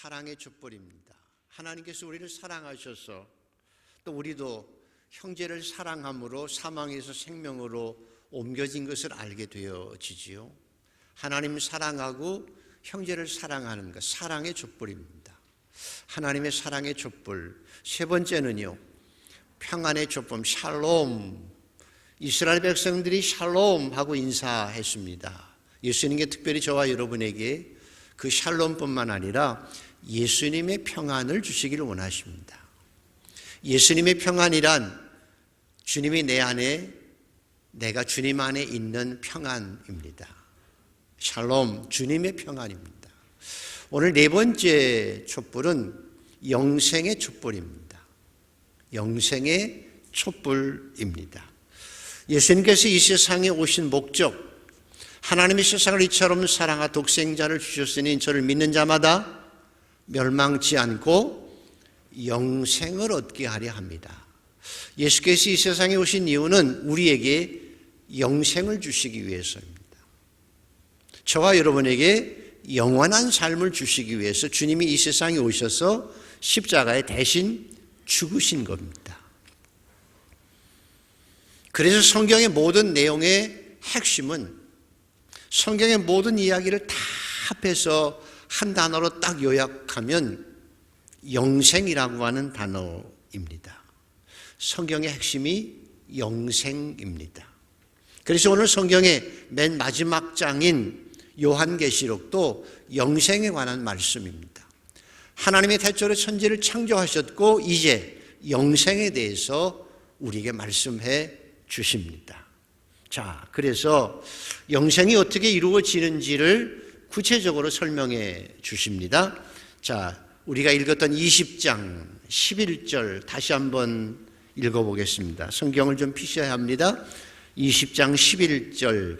사랑의 촛불입니다. 하나님께서 우리를 사랑하셔서 또 우리도 형제를 사랑함으로 사망에서 생명으로 옮겨진 것을 알게 되어지지요. 하나님 사랑하고 형제를 사랑하는 것, 사랑의 촛불입니다. 하나님의 사랑의 촛불. 세 번째는요, 평안의 촛불, 샬롬. 이스라엘 백성들이 샬롬 하고 인사했습니다. 예수님께 특별히 저와 여러분에게 그 샬롬뿐만 아니라 예수님의 평안을 주시기를 원하십니다. 예수님의 평안이란 주님이 내 안에, 내가 주님 안에 있는 평안입니다. 샬롬, 주님의 평안입니다. 오늘 네 번째 촛불은 영생의 촛불입니다. 영생의 촛불입니다. 예수님께서 이 세상에 오신 목적, 하나님이 세상을 이처럼 사랑하 독생자를 주셨으니 저를 믿는 자마다 멸망치 않고 영생을 얻게 하려 합니다. 예수께서 이 세상에 오신 이유는 우리에게 영생을 주시기 위해서입니다. 저와 여러분에게 영원한 삶을 주시기 위해서 주님이 이 세상에 오셔서 십자가에 대신 죽으신 겁니다. 그래서 성경의 모든 내용의 핵심은, 성경의 모든 이야기를 다 합해서 한 단어로 딱 요약하면 영생이라고 하는 단어입니다. 성경의 핵심이 영생입니다. 그래서 오늘 성경의 맨 마지막 장인 요한계시록도 영생에 관한 말씀입니다. 하나님의 태초로 천지를 창조하셨고 이제 영생에 대해서 우리에게 말씀해 주십니다. 자, 그래서 영생이 어떻게 이루어지는지를 구체적으로 설명해 주십니다. 자, 우리가 읽었던 20장 11절 다시 한번 읽어보겠습니다. 성경을 좀 피셔야 합니다. 20장 11절,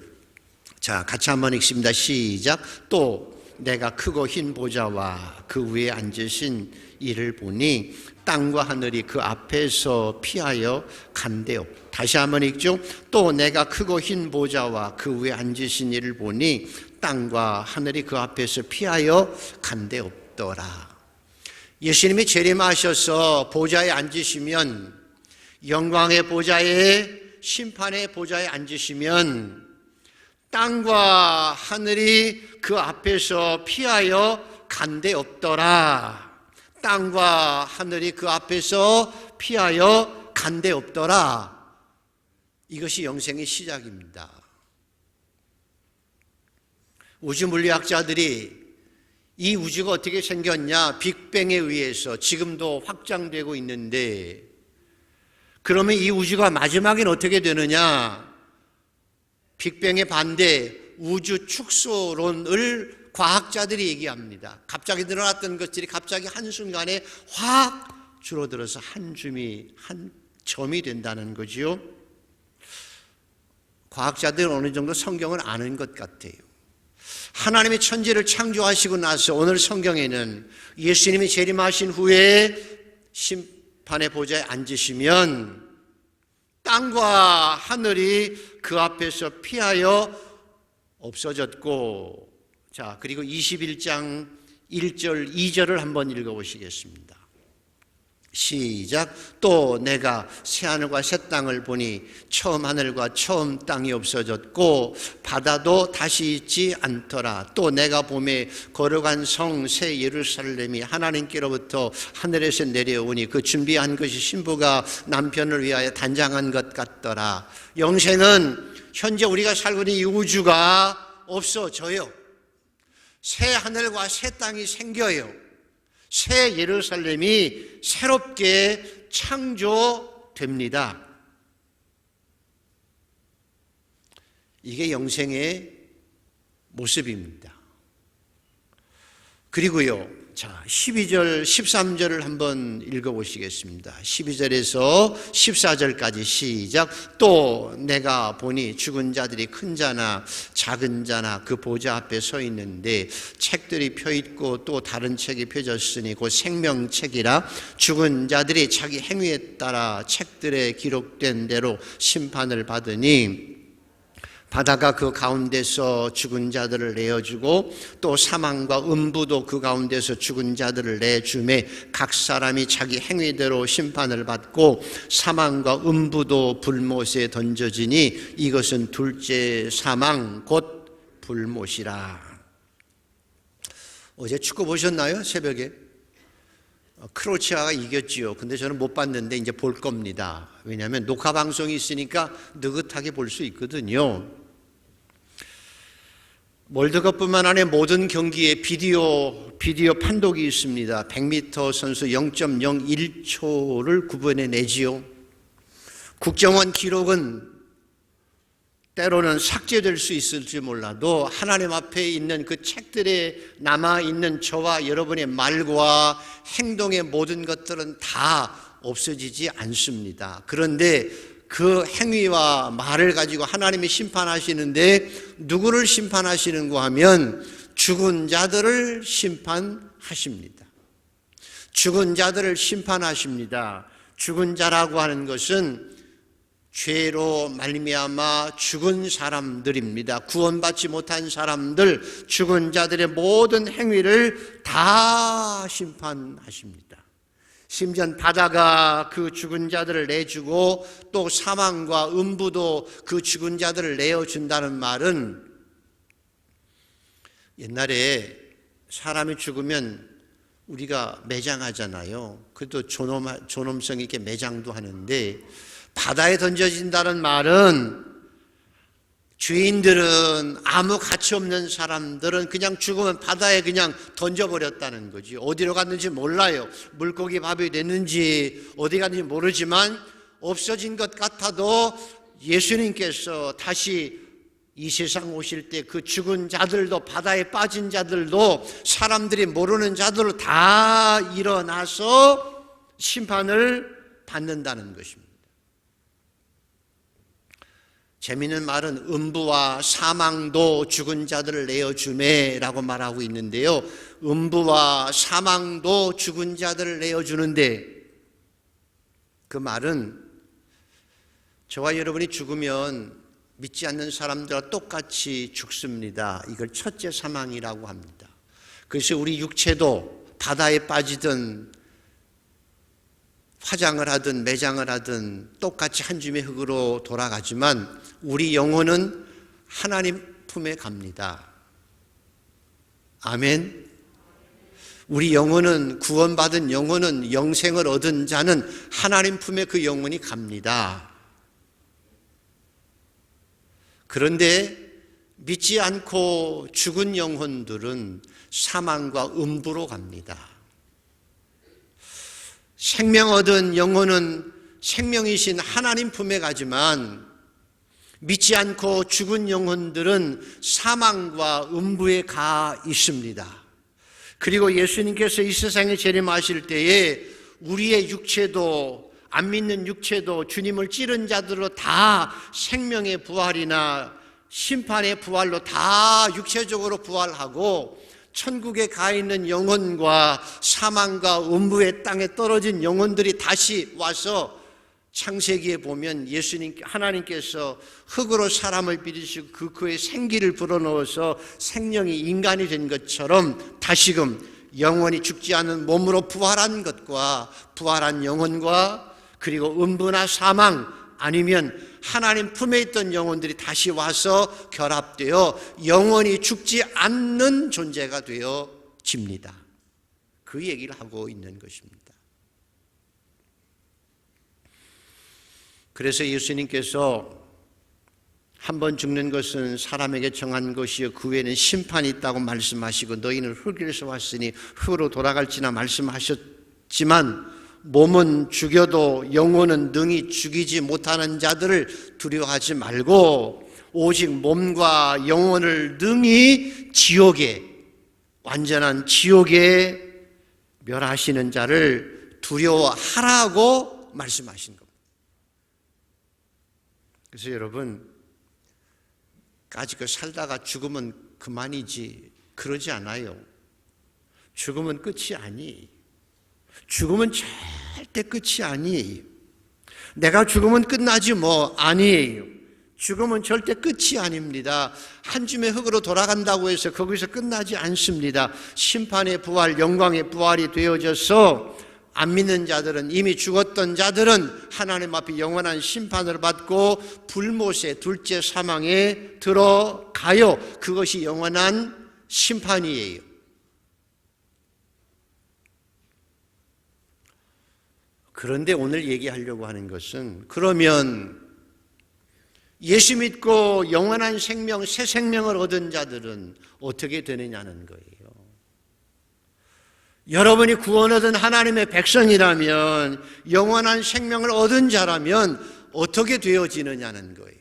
자, 같이 한번 읽습니다. 시작. 또 내가 크고 흰 보좌와 그 위에 앉으신 이를 보니 땅과 하늘이 그 앞에서 피하여 간대없다. 다시 한번 읽죠. 또 내가 크고 흰 보좌와 그 위에 앉으신 이를 보니 땅과 하늘이 그 앞에서 피하여 간대없더라. 예수님이 재림하셔서 보좌에 앉으시면, 영광의 보좌에, 심판의 보좌에 앉으시면 땅과 하늘이 그 앞에서 피하여 간대없더라. 땅과 하늘이 그 앞에서 피하여 간대없더라. 이것이 영생의 시작입니다. 우주 물리학자들이 이 우주가 어떻게 생겼냐, 빅뱅에 의해서 지금도 확장되고 있는데, 그러면 이 우주가 마지막엔 어떻게 되느냐? 빅뱅의 반대 우주 축소론을 과학자들이 얘기합니다. 갑자기 늘어났던 것들이 갑자기 한순간에 확 줄어들어서 한 점이 된다는 거지요. 과학자들은 어느 정도 성경을 아는 것 같아요. 하나님이 천지를 창조하시고 나서 오늘 성경에는 예수님이 재림하신 후에 심판의 보좌에 앉으시면 땅과 하늘이 그 앞에서 피하여 없어졌고, 자, 그리고 21장 1절 2절을 한번 읽어보시겠습니다. 시작. 또 내가 새하늘과 새 땅을 보니 처음 하늘과 처음 땅이 없어졌고 바다도 다시 있지 않더라. 또 내가 봄에 거룩한 성 새 예루살렘이 하나님께로부터 하늘에서 내려오니 그 준비한 것이 신부가 남편을 위하여 단장한 것 같더라. 영생은 현재 우리가 살고 있는 이 우주가 없어져요. 새 하늘과 새 땅이 생겨요. 새 예루살렘이 새롭게 창조됩니다. 이게 영생의 모습입니다. 그리고요, 자, 12절, 13절을 한번 읽어보시겠습니다. 12절에서 14절까지 시작. 또 내가 보니 죽은 자들이 큰 자나 작은 자나 그 보좌 앞에 서 있는데 책들이 펴있고 또 다른 책이 펴졌으니 곧 생명책이라 죽은 자들이 자기 행위에 따라 책들에 기록된 대로 심판을 받으니 바다가 그 가운데서 죽은 자들을 내어주고 또 사망과 음부도 그 가운데서 죽은 자들을 내주매 각 사람이 자기 행위대로 심판을 받고 사망과 음부도 불못에 던져지니 이것은 둘째 사망 곧 불못이라. 어제 축구 보셨나요? 새벽에? 크로아치아가 이겼지요. 근데 저는 못 봤는데 이제 볼 겁니다. 왜냐하면 녹화 방송이 있으니까 느긋하게 볼 수 있거든요. 월드컵뿐만 아니라 모든 경기에 비디오 판독이 있습니다. 100m 선수 0.01초를 구분해내지요. 국정원 기록은 때로는 삭제될 수 있을지 몰라도 하나님 앞에 있는 그 책들에 남아있는 저와 여러분의 말과 행동의 모든 것들은 다 없어지지 않습니다. 그런데 그 행위와 말을 가지고 하나님이 심판하시는데 누구를 심판하시는가 하면 죽은 자들을 심판하십니다. 죽은 자들을 심판하십니다. 죽은 자라고 하는 것은 죄로 말미암아 죽은 사람들입니다. 구원받지 못한 사람들, 죽은 자들의 모든 행위를 다 심판하십니다. 심지어 바다가 그 죽은 자들을 내주고 또 사망과 음부도 그 죽은 자들을 내어준다는 말은 옛날에 사람이 죽으면 우리가 매장하잖아요. 그래도 존엄성 있게 매장도 하는데 바다에 던져진다는 말은 죄인들은 아무 가치 없는 사람들은 그냥 죽으면 바다에 그냥 던져버렸다는 거지. 어디로 갔는지 몰라요. 물고기 밥이 됐는지 어디 갔는지 모르지만 없어진 것 같아도 예수님께서 다시 이 세상 오실 때 그 죽은 자들도 바다에 빠진 자들도 사람들이 모르는 자들로 다 일어나서 심판을 받는다는 것입니다. 재미있는 말은 음부와 사망도 죽은 자들을 내어주매라고 말하고 있는데요. 음부와 사망도 죽은 자들을 내어주는데 그 말은 저와 여러분이 죽으면 믿지 않는 사람들과 똑같이 죽습니다. 이걸 첫째 사망이라고 합니다. 그래서 우리 육체도 바다에 빠지든 화장을 하든 매장을 하든 똑같이 한 줌의 흙으로 돌아가지만 우리 영혼은 하나님 품에 갑니다. 아멘. 우리 영혼은 구원받은 영혼은 영생을 얻은 자는 하나님 품에 그 영혼이 갑니다. 그런데 믿지 않고 죽은 영혼들은 사망과 음부로 갑니다. 생명 얻은 영혼은 생명이신 하나님 품에 가지만 믿지 않고 죽은 영혼들은 사망과 음부에 가 있습니다. 그리고 예수님께서 이 세상에 재림하실 때에 우리의 육체도 안 믿는 육체도 주님을 찌른 자들로 다 생명의 부활이나 심판의 부활로 다 육체적으로 부활하고 천국에 가 있는 영혼과 사망과 음부의 땅에 떨어진 영혼들이 다시 와서 창세기에 보면 하나님께서 흙으로 사람을 빚으시고 그의 생기를 불어넣어서 생명이 인간이 된 것처럼 다시금 영원히 죽지 않은 몸으로 부활한 것과 부활한 영혼과 그리고 음부나 사망 아니면 하나님 품에 있던 영혼들이 다시 와서 결합되어 영원히 죽지 않는 존재가 되어집니다. 그 얘기를 하고 있는 것입니다. 그래서 예수님께서 한 번 죽는 것은 사람에게 정한 것이요 그 후에는 심판이 있다고 말씀하시고 너희는 흙에서 왔으니 흙으로 돌아갈지나 말씀하셨지만 몸은 죽여도 영혼은 능히 죽이지 못하는 자들을 두려워하지 말고 오직 몸과 영혼을 능히 지옥에 완전한 지옥에 멸하시는 자를 두려워하라고 말씀하신 겁니다. 그래서 여러분 까짓거 살다가 죽으면 그만이지 그러지 않아요. 죽으면 끝이 아니에요. 죽으면 절대 끝이 아니에요. 내가 죽으면 끝나지 뭐 아니에요. 죽음은 절대 끝이 아닙니다. 한 줌의 흙으로 돌아간다고 해서 거기서 끝나지 않습니다. 심판의 부활, 영광의 부활이 되어져서 안 믿는 자들은, 이미 죽었던 자들은 하나님 앞에 영원한 심판을 받고 불못의 둘째 사망에 들어가요. 그것이 영원한 심판이에요. 그런데 오늘 얘기하려고 하는 것은, 그러면 예수 믿고 영원한 생명, 새 생명을 얻은 자들은 어떻게 되느냐는 거예요. 여러분이 구원 얻은 하나님의 백성이라면, 영원한 생명을 얻은 자라면 어떻게 되어지느냐는 거예요.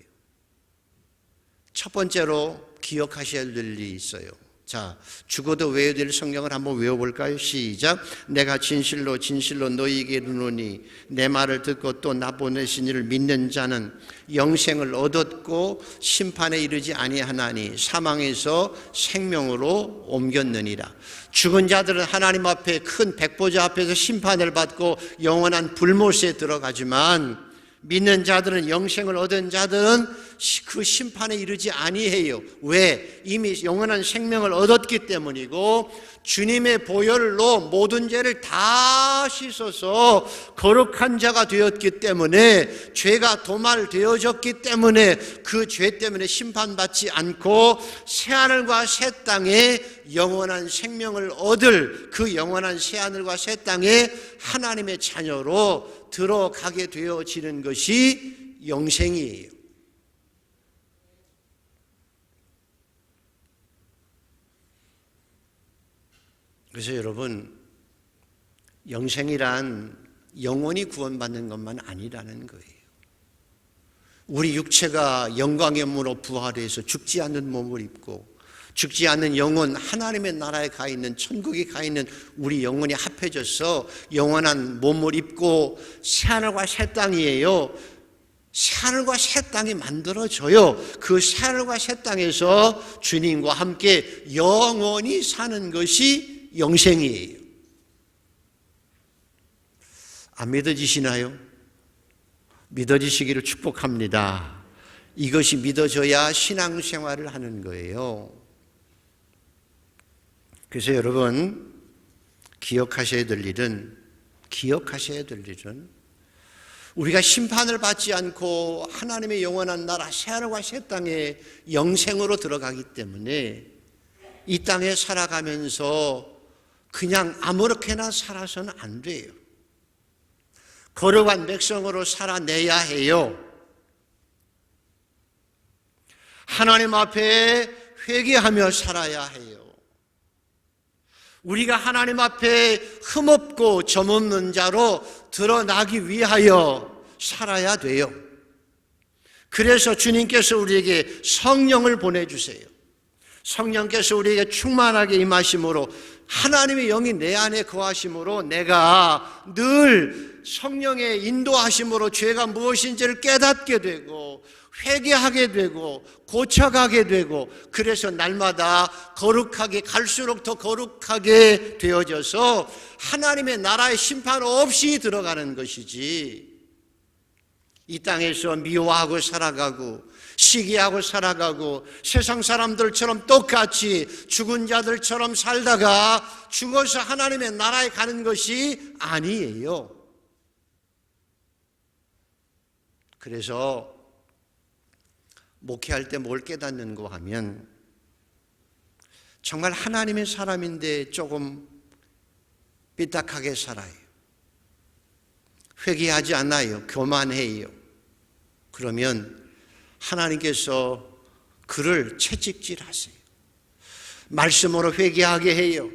첫 번째로 기억하셔야 될 일이 있어요. 자, 죽어도 외워야 될 성경을 한번 외워볼까요? 시작. 내가 진실로 진실로 너희에게 이르노니 내 말을 듣고 또 나 보내신 이를 믿는 자는 영생을 얻었고 심판에 이르지 아니하나니 사망에서 생명으로 옮겼느니라. 죽은 자들은 하나님 앞에 큰 백보자 앞에서 심판을 받고 영원한 불못에 들어가지만, 믿는 자들은, 영생을 얻은 자들은 그 심판에 이르지 아니해요. 왜? 이미 영원한 생명을 얻었기 때문이고, 주님의 보혈로 모든 죄를 다 씻어서 거룩한 자가 되었기 때문에, 죄가 도말되어졌기 때문에 그 죄 때문에 심판받지 않고 새하늘과 새 땅에 영원한 생명을 얻을, 그 영원한 새하늘과 새 땅에 하나님의 자녀로 들어가게 되어지는 것이 영생이에요. 그래서 여러분, 영생이란 영원히 구원받는 것만 아니라는 거예요. 우리 육체가 영광의 몸으로 부활해서 죽지 않는 몸을 입고 죽지 않는 영혼, 하나님의 나라에 가 있는, 천국에 가 있는 우리 영혼이 합해져서 영원한 몸을 입고 새하늘과 새 땅이에요. 새하늘과 새 땅이 만들어져요. 그 새하늘과 새 땅에서 주님과 함께 영원히 사는 것이 영생이에요. 안 믿어지시나요? 믿어지시기를 축복합니다. 이것이 믿어져야 신앙생활을 하는 거예요. 그래서 여러분, 기억하셔야 될 일은 우리가 심판을 받지 않고 하나님의 영원한 나라 새하늘과 새 땅에 영생으로 들어가기 때문에 이 땅에 살아가면서 그냥 아무렇게나 살아서는 안 돼요. 거룩한 백성으로 살아내야 해요. 하나님 앞에 회개하며 살아야 해요. 우리가 하나님 앞에 흠없고 점없는 자로 드러나기 위하여 살아야 돼요. 그래서 주님께서 우리에게 성령을 보내주세요. 성령께서 우리에게 충만하게 임하심으로, 하나님의 영이 내 안에 거하심으로 내가 늘 성령의 인도하심으로 죄가 무엇인지를 깨닫게 되고 회개하게 되고 고쳐가게 되고, 그래서 날마다 거룩하게, 갈수록 더 거룩하게 되어져서 하나님의 나라의 심판 없이 들어가는 것이지, 이 땅에서 미워하고 살아가고 시기하고 살아가고 세상 사람들처럼 똑같이 죽은 자들처럼 살다가 죽어서 하나님의 나라에 가는 것이 아니에요. 그래서 목회할 때 뭘 깨닫는고 하면, 정말 하나님의 사람인데 조금 삐딱하게 살아요. 회개하지 않아요. 교만해요. 그러면 하나님께서 그를 채찍질하세요. 말씀으로 회개하게 해요.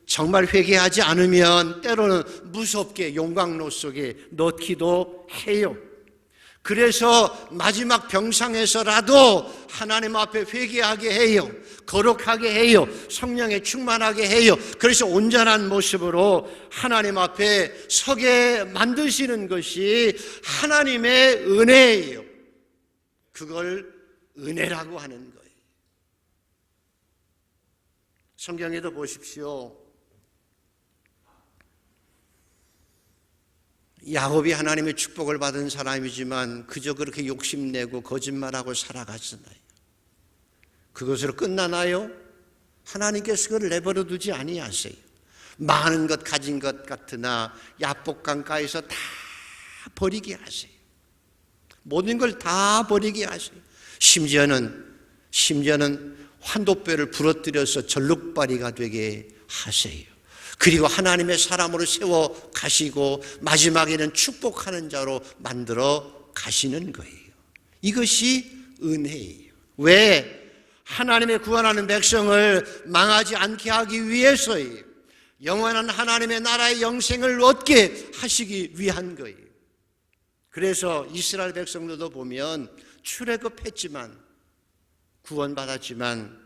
정말 회개하지 않으면 때로는 무섭게 용광로 속에 넣기도 해요. 그래서 마지막 병상에서라도 하나님 앞에 회개하게 해요. 거룩하게 해요. 성령에 충만하게 해요. 그래서 온전한 모습으로 하나님 앞에 서게 만드시는 것이 하나님의 은혜예요. 그걸 은혜라고 하는 거예요. 성경에도 보십시오. 야곱이 하나님의 축복을 받은 사람이지만 그저 그렇게 욕심내고 거짓말하고 살아갔잖아요. 그것으로 끝나나요? 하나님께서 그걸 내버려 두지 아니하세요. 많은 것 가진 것 같으나 야복강가에서 다 버리게 하세요. 모든 걸 다 버리게 하세요. 심지어는 환도뼈를 부러뜨려서 절룩발이가 되게 하세요. 그리고 하나님의 사람으로 세워 가시고 마지막에는 축복하는 자로 만들어 가시는 거예요. 이것이 은혜예요. 왜? 하나님의 구원하는 백성을 망하지 않게 하기 위해서예요. 영원한 하나님의 나라의 영생을 얻게 하시기 위한 거예요. 그래서 이스라엘 백성들도 보면 출애굽했지만 구원받았지만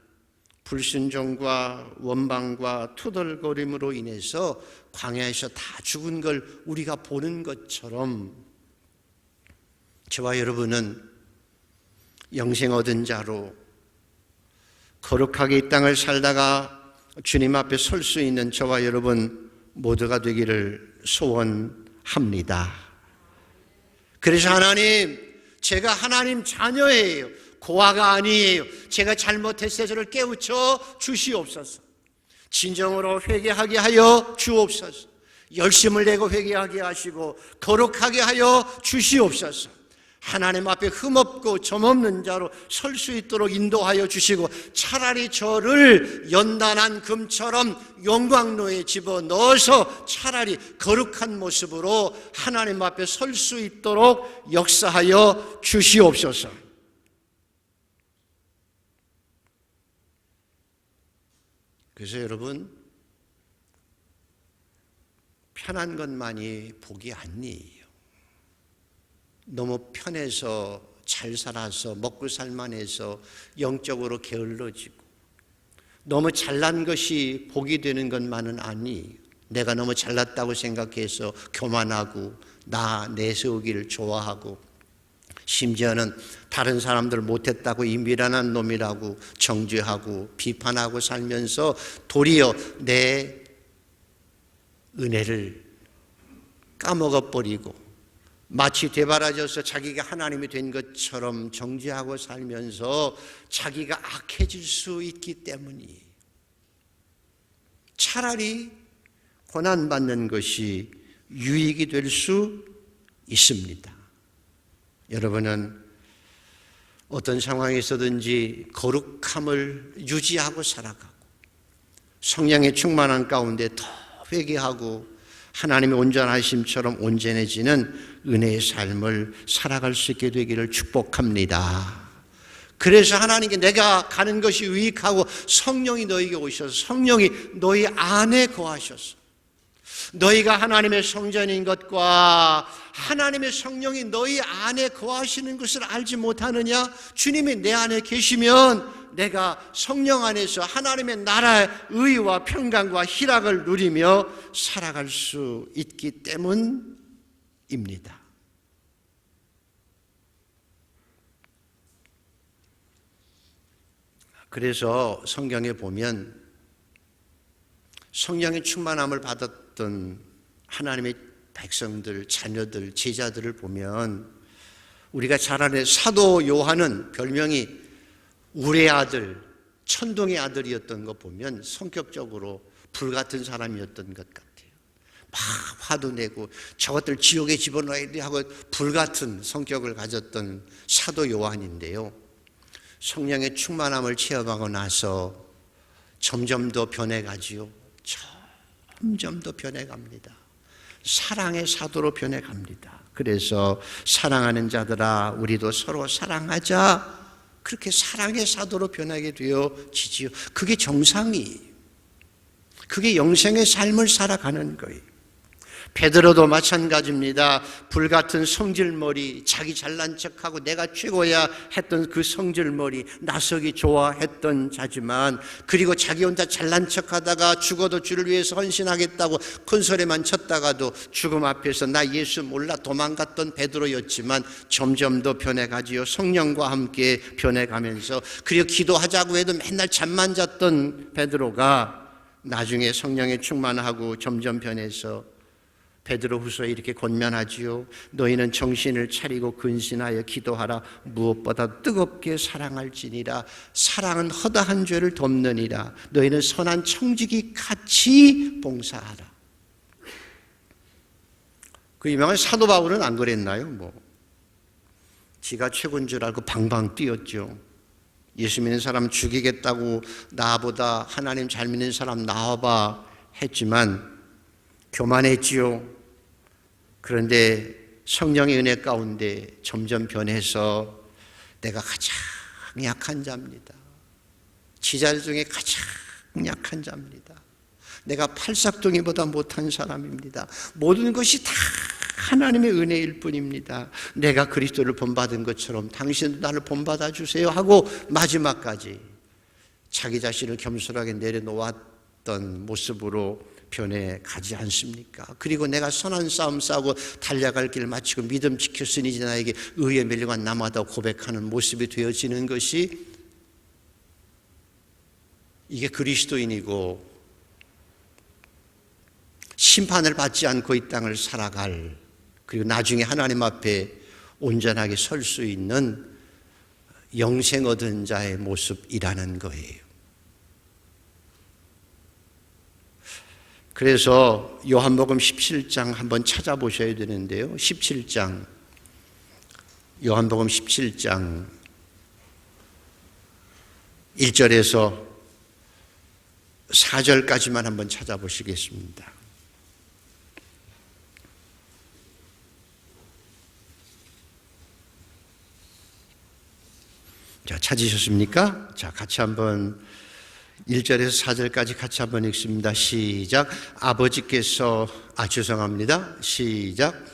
불순종과 원방과 투덜거림으로 인해서 광야에서 다 죽은 걸 우리가 보는 것처럼 저와 여러분은 영생 얻은 자로 거룩하게 이 땅을 살다가 주님 앞에 설 수 있는 저와 여러분 모두가 되기를 소원합니다. 그래서 하나님, 제가 하나님 자녀예요. 고아가 아니에요. 제가 잘못했을 때 저를 깨우쳐 주시옵소서. 진정으로 회개하게 하여 주옵소서. 열심을 내고 회개하게 하시고 거룩하게 하여 주시옵소서. 하나님 앞에 흠없고 점없는 자로 설 수 있도록 인도하여 주시고 차라리 저를 연단한 금처럼 용광로에 집어넣어서 차라리 거룩한 모습으로 하나님 앞에 설 수 있도록 역사하여 주시옵소서. 그래서 여러분, 편한 것만이 복이 아니에요. 너무 편해서 잘 살아서 먹고 살만해서 영적으로 게을러지고 너무 잘난 것이 복이 되는 것만은 아니에요. 내가 너무 잘났다고 생각해서 교만하고 나 내세우기를 좋아하고 심지어는 다른 사람들 못했다고 이 미련한 놈이라고 정죄하고 비판하고 살면서 도리어 내 은혜를 까먹어버리고 마치 되바라져서 자기가 하나님이 된 것처럼 정죄하고 살면서 자기가 악해질 수 있기 때문이에요. 차라리 고난받는 것이 유익이 될 수 있습니다. 여러분은 어떤 상황에서든지 거룩함을 유지하고 살아가고 성령의 충만한 가운데 더 회개하고 하나님의 온전하심처럼 온전해지는 은혜의 삶을 살아갈 수 있게 되기를 축복합니다. 그래서 하나님께 내가 가는 것이 유익하고 성령이 너에게 오셔서 성령이 너희 안에 거하셔서 너희가 하나님의 성전인 것과 하나님의 성령이 너희 안에 거하시는 것을 알지 못하느냐? 주님이 내 안에 계시면 내가 성령 안에서 하나님의 나라의 의와 평강과 희락을 누리며 살아갈 수 있기 때문입니다. 그래서 성경에 보면 성령의 충만함을 받았던 하나님의 백성들, 자녀들, 제자들을 보면 우리가 잘 아는 사도 요한은 별명이 우레 아들, 천둥의 아들이었던 거 보면 성격적으로 불같은 사람이었던 것 같아요. 막 화도 내고 저것들 지옥에 집어넣어야 돼 하고 불같은 성격을 가졌던 사도 요한인데요. 성령의 충만함을 체험하고 나서 점점 더 변해가지요. 점점 더 변해갑니다. 사랑의 사도로 변해갑니다. 그래서 사랑하는 자들아 우리도 서로 사랑하자. 그렇게 사랑의 사도로 변하게 되어지지요. 그게 정상이에요. 그게 영생의 삶을 살아가는 거예요. 베드로도 마찬가지입니다. 불같은 성질머리, 자기 잘난 척하고 내가 최고야 했던 그 성질머리, 나서기 좋아했던 자지만 그리고 자기 혼자 잘난 척하다가 죽어도 주를 위해서 헌신하겠다고 콘소리만 쳤다가도 죽음 앞에서 나 예수 몰라 도망갔던 베드로였지만 점점 더 변해가지요. 성령과 함께 변해가면서 그리고 기도하자고 해도 맨날 잠만 잤던 베드로가 나중에 성령에 충만하고 점점 변해서 베드로후서에 이렇게 권면하지요. 너희는 정신을 차리고 근신하여 기도하라. 무엇보다 뜨겁게 사랑할지니라. 사랑은 허다한 죄를 덮느니라. 너희는 선한 청지기 같이 봉사하라. 그 유명한 사도 바울은 안 그랬나요? 지가 최고인 줄 알고 방방 뛰었죠. 예수 믿는 사람 죽이겠다고 나보다 하나님 잘 믿는 사람 나와봐 했지만 교만했지요. 그런데 성령의 은혜 가운데 점점 변해서 내가 가장 약한 자입니다. 지자 중에 가장 약한 자입니다. 내가 팔싹둥이보다 못한 사람입니다. 모든 것이 다 하나님의 은혜일 뿐입니다. 내가 그리스도를 본받은 것처럼 당신도 나를 본받아 주세요 하고 마지막까지 자기 자신을 겸손하게 내려놓았던 모습으로 변해가지 않습니까? 그리고 내가 선한 싸움 싸우고 달려갈 길 마치고 믿음 지켰으니 이제 나에게 의의 멸류관 남아다 고백하는 모습이 되어지는 것이 이게 그리스도인이고 심판을 받지 않고 이 땅을 살아갈, 그리고 나중에 하나님 앞에 온전하게 설 수 있는 영생 얻은 자의 모습이라는 거예요. 그래서 요한복음 17장 한번 찾아보셔야 되는데요. 17장, 요한복음 17장 1절에서 4절까지만 한번 찾아보시겠습니다. 자, 찾으셨습니까? 자, 같이 한번 1절에서 4절까지 같이 한번 읽습니다. 시작. 아버지께서, 죄송합니다. 시작.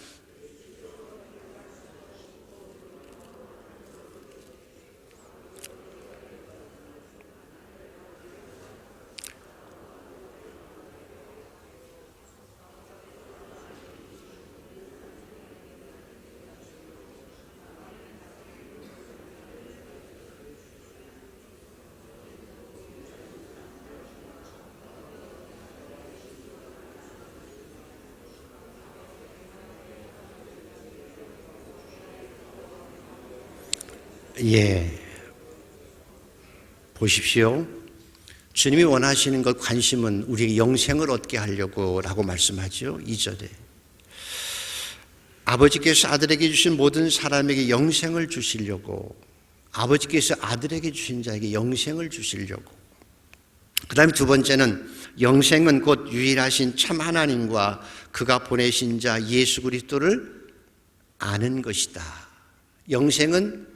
예, 보십시오. 주님이 원하시는 것, 관심은 우리에게 영생을 얻게 하려고 라고 말씀하죠. 2절에 아버지께서 아들에게 주신 모든 사람에게 영생을 주시려고, 아버지께서 아들에게 주신 자에게 영생을 주시려고. 그 다음에 두 번째는 영생은 곧 유일하신 참 하나님과 그가 보내신 자 예수 그리스도를 아는 것이다. 영생은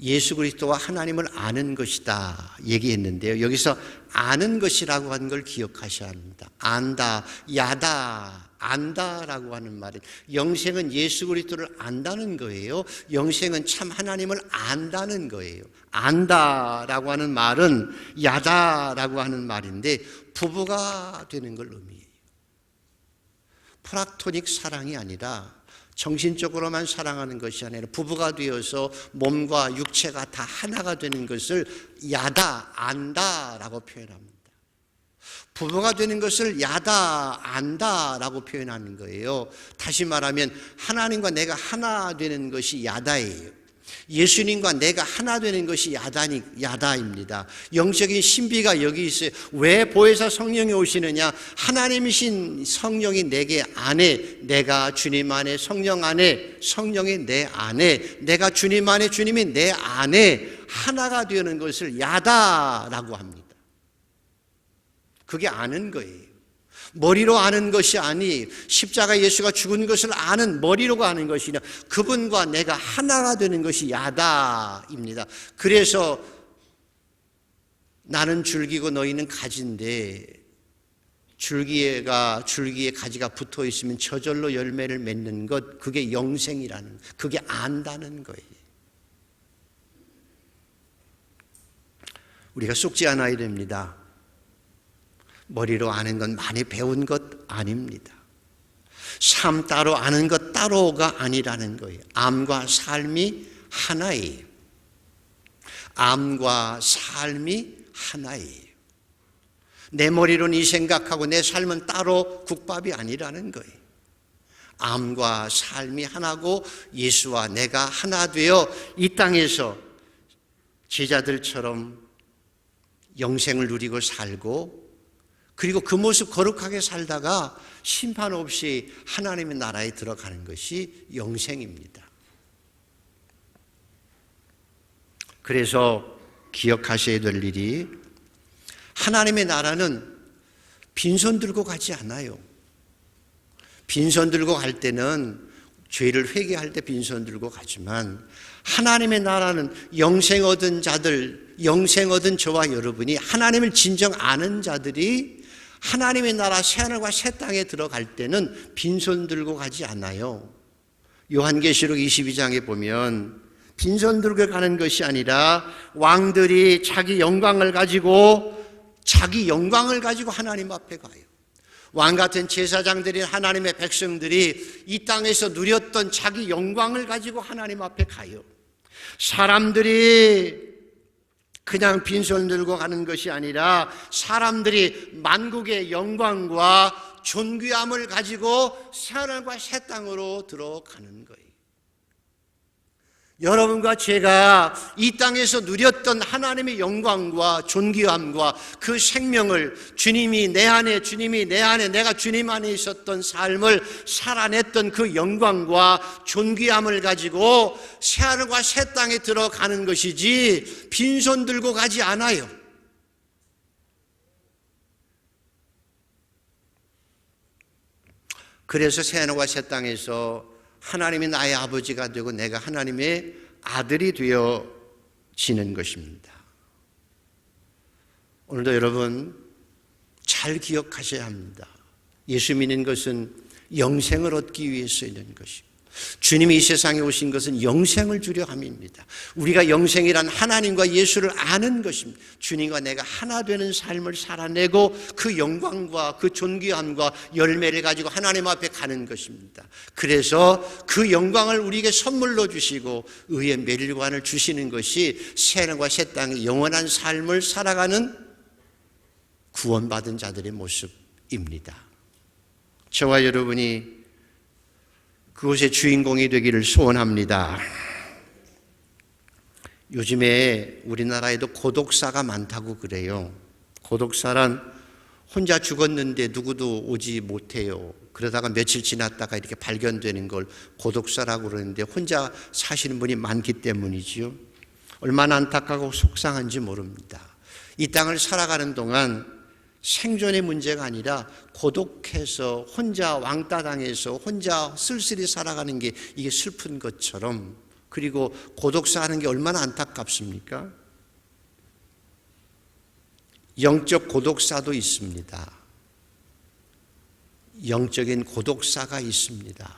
예수 그리스도와 하나님을 아는 것이다 얘기했는데요. 여기서 아는 것이라고 하는 걸 기억하셔야 합니다. 안다, 야다, 안다라고 하는 말은 영생은 예수 그리스도를 안다는 거예요. 영생은 참 하나님을 안다는 거예요. 안다라고 하는 말은 야다라고 하는 말인데 부부가 되는 걸 의미해요. 플라토닉 사랑이 아니라 정신적으로만 사랑하는 것이 아니라 부부가 되어서 몸과 육체가 다 하나가 되는 것을 야다, 안다라고 표현합니다. 부부가 되는 것을 야다, 안다라고 표현하는 거예요. 다시 말하면 하나님과 내가 하나 되는 것이 야다예요. 예수님과 내가 하나 되는 것이 야다입니다. 영적인 신비가 여기 있어요. 왜 보혜사 성령이 오시느냐? 하나님이신 성령이 내게 안에, 내가 주님 안에, 성령 안에, 성령이 내 안에, 내가 주님 안에, 주님이 내 안에 하나가 되는 것을 야다라고 합니다. 그게 아는 거예요. 머리로 아는 것이 아니, 십자가 예수가 죽은 것을 아는, 머리로 아는 것이 아니라 그분과 내가 하나가 되는 것이 야다입니다. 그래서 나는 줄기고 너희는 가지인데 줄기에 가지가 붙어 있으면 저절로 열매를 맺는 것, 그게 영생이라는, 그게 안다는 거예요. 우리가 속지 않아야 됩니다. 머리로 아는 건 많이 배운 것 아닙니다. 삶 따로 아는 것 따로가 아니라는 거예요. 암과 삶이 하나예요. 암과 삶이 하나예요. 내 머리로는 이 생각하고 내 삶은 따로 국밥이 아니라는 거예요. 마음과 삶이 하나고 예수와 내가 하나 되어 이 땅에서 제자들처럼 영생을 누리고 살고, 그리고 그 모습 거룩하게 살다가 심판 없이 하나님의 나라에 들어가는 것이 영생입니다. 그래서 기억하셔야 될 일이, 하나님의 나라는 빈손 들고 가지 않아요. 빈손 들고 갈 때는 죄를 회개할 때 빈손 들고 가지만, 하나님의 나라는 영생 얻은 자들, 영생 얻은 저와 여러분이, 하나님을 진정 아는 자들이 하나님의 나라 새하늘과 새 땅에 들어갈 때는 빈손 들고 가지 않아요. 요한계시록 22장에 보면 빈손 들고 가는 것이 아니라 왕들이 자기 영광을 가지고 하나님 앞에 가요. 왕 같은 제사장들인 하나님의 백성들이 이 땅에서 누렸던 자기 영광을 가지고 하나님 앞에 가요. 사람들이 그냥 빈손 들고 가는 것이 아니라 사람들이 만국의 영광과 존귀함을 가지고 새하늘과 새 땅으로 들어가는 거예요. 여러분과 제가 이 땅에서 누렸던 하나님의 영광과 존귀함과 그 생명을, 주님이 내 안에 내가 주님 안에 있었던 삶을 살아냈던 그 영광과 존귀함을 가지고 새하늘과 새 땅에 들어가는 것이지 빈손 들고 가지 않아요. 그래서 새하늘과 새 땅에서 하나님이 나의 아버지가 되고 내가 하나님의 아들이 되어지는 것입니다. 오늘도 여러분 잘 기억하셔야 합니다. 예수 믿는 것은 영생을 얻기 위해서 있는 것이고, 주님이 이 세상에 오신 것은 영생을 주려 함입니다. 우리가 영생이란 하나님과 예수를 아는 것입니다. 주님과 내가 하나 되는 삶을 살아내고 그 영광과 그 존귀함과 열매를 가지고 하나님 앞에 가는 것입니다. 그래서 그 영광을 우리에게 선물로 주시고 의의 멸관을 주시는 것이 새하늘과 새 땅의 영원한 삶을 살아가는 구원받은 자들의 모습입니다. 저와 여러분이 그곳의 주인공이 되기를 소원합니다. 요즘에 우리나라에도 고독사가 많다고 그래요. 고독사란 혼자 죽었는데 누구도 오지 못해요. 그러다가 며칠 지났다가 이렇게 발견되는 걸 고독사라고 그러는데, 혼자 사시는 분이 많기 때문이지요. 얼마나 안타깝고 속상한지 모릅니다. 이 땅을 살아가는 동안 생존의 문제가 아니라 고독해서 혼자 왕따 당해서 혼자 쓸쓸히 살아가는 게 이게 슬픈 것처럼, 그리고 고독사하는 게 얼마나 안타깝습니까? 영적 고독사도 있습니다. 영적인 고독사가 있습니다.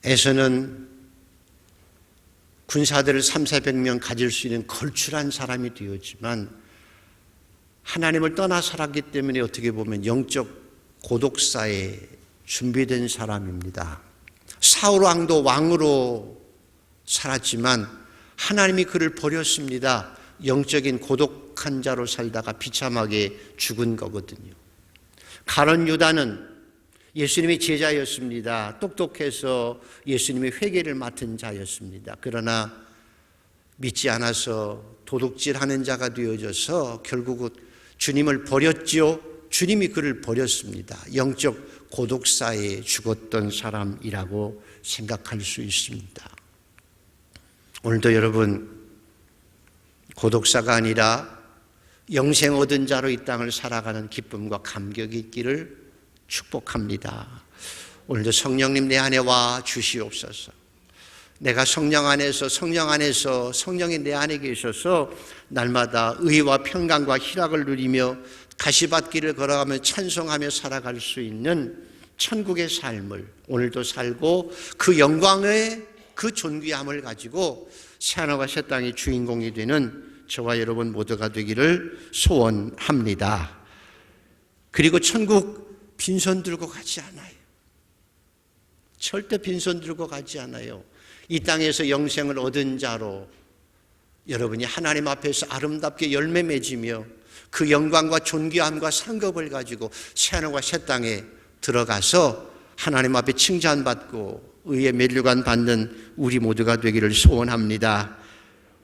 에서는 군사들을 300~400명 가질 수 있는 걸출한 사람이 되었지만 하나님을 떠나 살았기 때문에 어떻게 보면 영적 고독사에 준비된 사람입니다. 사울 왕도 왕으로 살았지만 하나님이 그를 버렸습니다. 영적인 고독한 자로 살다가 비참하게 죽은 거거든요. 가룟 유다는 예수님의 제자였습니다. 똑똑해서 예수님의 회개를 맡은 자였습니다. 그러나 믿지 않아서 도둑질하는 자가 되어져서 결국은 주님을 버렸지요. 주님이 그를 버렸습니다. 영적 고독사에 죽었던 사람이라고 생각할 수 있습니다. 오늘도 여러분 고독사가 아니라 영생 얻은 자로 이 땅을 살아가는 기쁨과 감격이 있기를 축복합니다. 오늘도 성령님 내 안에 와 주시옵소서. 내가 성령 안에서 성령이 내 안에 계셔서 날마다 의와 평강과 희락을 누리며 가시밭길을 걸어가며 찬송하며 살아갈 수 있는 천국의 삶을 오늘도 살고, 그 영광의 그 존귀함을 가지고 새하늘과 새 땅의 주인공이 되는 저와 여러분 모두가 되기를 소원합니다. 그리고 천국 빈손 들고 가지 않아요. 절대 빈손 들고 가지 않아요. 이 땅에서 영생을 얻은 자로 여러분이 하나님 앞에서 아름답게 열매 맺으며 그 영광과 존귀함과 상급을 가지고 새하늘과 새 땅에 들어가서 하나님 앞에 칭찬받고 의의 면류관 받는 우리 모두가 되기를 소원합니다.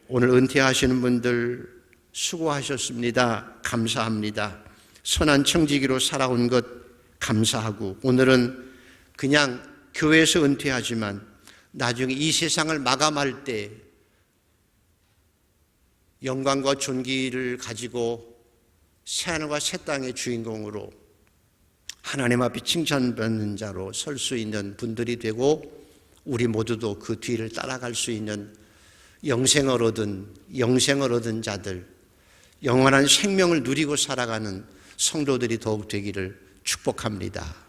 오늘 은퇴하시는 분들 수고하셨습니다. 감사합니다. 선한 청지기로 살아온 것 감사하고, 오늘은 그냥 교회에서 은퇴하지만 나중에 이 세상을 마감할 때 영광과 존귀를 가지고 새하늘과 새 땅의 주인공으로 하나님 앞에 칭찬받는 자로 설 수 있는 분들이 되고, 우리 모두도 그 뒤를 따라갈 수 있는 영생을 얻은 자들, 영원한 생명을 누리고 살아가는 성도들이 더욱 되기를 축복합니다.